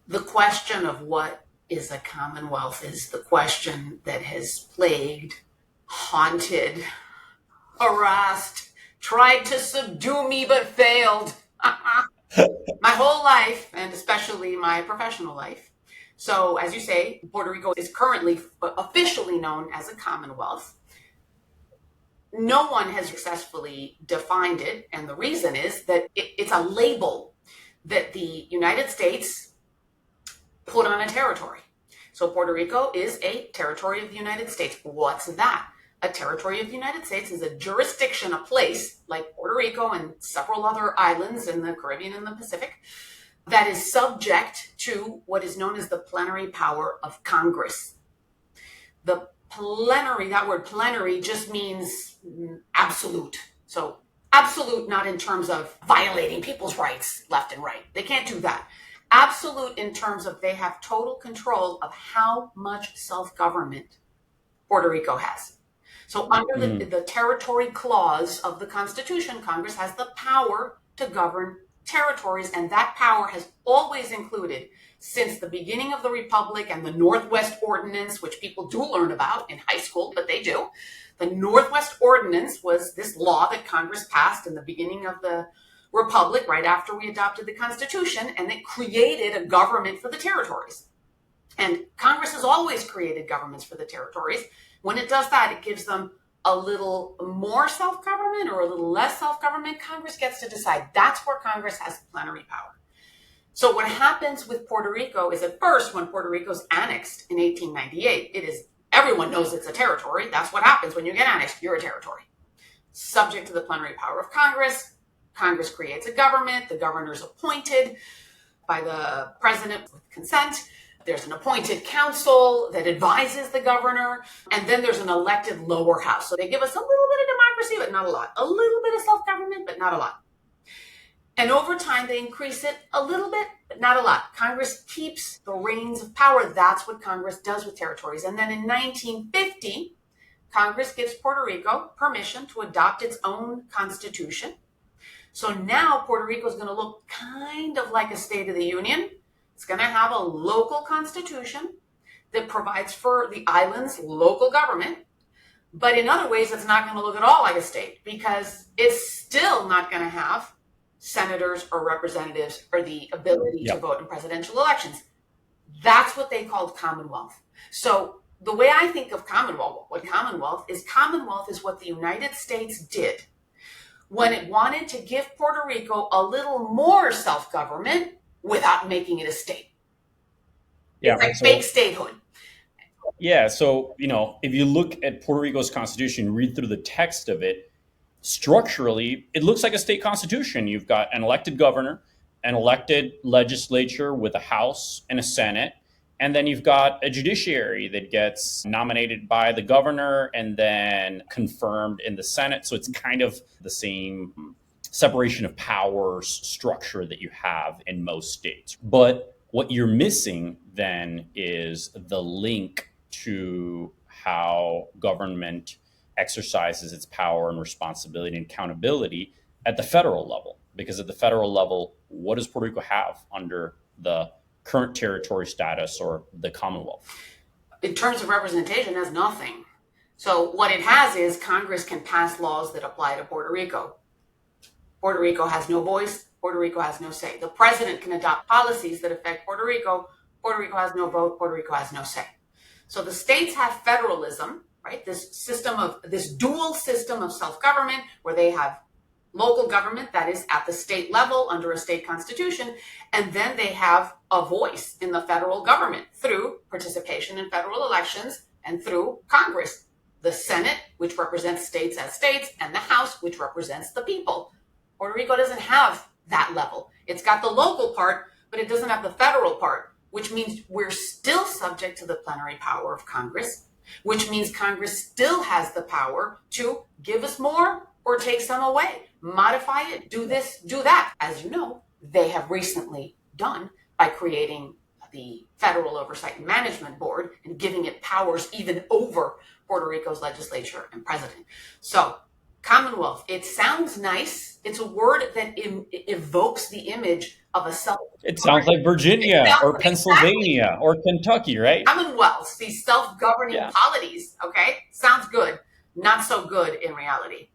The question of what is a Commonwealth is the question that has plagued, haunted, harassed, tried to subdue me but failed my whole life, and especially my professional life. So, as you say, Puerto Rico is currently officially known as a Commonwealth. No one has successfully defined it, and the reason is that it's a label that the United States put on a territory. So Puerto Rico is a territory of the United States. What's that? A territory of the United States is a jurisdiction, a place like Puerto Rico and several other islands in the Caribbean and the Pacific that is subject to what is known as the plenary power of Congress. The plenary, that word plenary just means absolute. So absolute, not in terms of violating people's rights left and right. They can't do that. Absolute in terms of they have total control of how much self-government Puerto Rico has. So under the territory clause of the Constitution, Congress has the power to govern territories, and that power has always included, since the beginning of the Republic and the Northwest Ordinance, which people do learn about in high school, but they do. The Northwest Ordinance was this law that Congress passed in the beginning of the Republic, right after we adopted the Constitution, and it created a government for the territories. And Congress has always created governments for the territories. When it does that, it gives them a little more self-government or a little less self-government. Congress gets to decide. That's where Congress has plenary power. So what happens with Puerto Rico is, at first, when Puerto Rico's annexed in 1898, everyone knows it's a territory. That's what happens when you get annexed. You're a territory. Subject to the plenary power of Congress. Congress creates a government. The governor's appointed by the president with consent. There's an appointed council that advises the governor. And then there's an elected lower house. So they give us a little bit of democracy, but not a lot. A little bit of self-government, but not a lot. And over time, they increase it a little bit, but not a lot. Congress keeps the reins of power. That's what Congress does with territories. And then in 1950, Congress gives Puerto Rico permission to adopt its own constitution. So now Puerto Rico is going to look kind of like a State of the Union. It's going to have a local constitution that provides for the island's local government. But in other ways, it's not going to look at all like a state, because it's still not going to have senators or representatives or the ability to vote in presidential elections. That's what they called Commonwealth. So the way I think of Commonwealth is what the United States did when it wanted to give Puerto Rico a little more self-government without making it a state. It's like fake statehood. Yeah, so, if you look at Puerto Rico's constitution, read through the text of it, structurally, it looks like a state constitution. You've got an elected governor, an elected legislature with a House and a Senate, and then you've got a judiciary that gets nominated by the governor and then confirmed in the Senate. So it's kind of the same separation of powers structure that you have in most states. But what you're missing then is the link to how government exercises its power and responsibility and accountability at the federal level. Because at the federal level, what does Puerto Rico have under the current territory status or the Commonwealth? In terms of representation, it has nothing. So what it has is Congress can pass laws that apply to Puerto Rico. Puerto Rico has no voice. Puerto Rico has no say. The president can adopt policies that affect Puerto Rico. Puerto Rico has no vote. Puerto Rico has no say. So the states have federalism, right? This dual system of self-government where they have local government that is at the state level under a state constitution, and then they have a voice in the federal government through participation in federal elections and through Congress, the Senate, which represents states as states, and the House, which represents the people. Puerto Rico doesn't have that level. It's got the local part, but it doesn't have the federal part, which means we're still subject to the plenary power of Congress, which means Congress still has the power to give us more or take some away, modify it, do this, do that. As you know, they have recently done by creating the Federal Oversight and Management Board and giving it powers even over Puerto Rico's legislature and president. So Commonwealth. It sounds nice. It's a word that evokes the image of a self. It sounds like Virginia or Pennsylvania Exactly. or Kentucky, right? Commonwealths, these self-governing Yeah. polities. Okay, sounds good. Not so good in reality.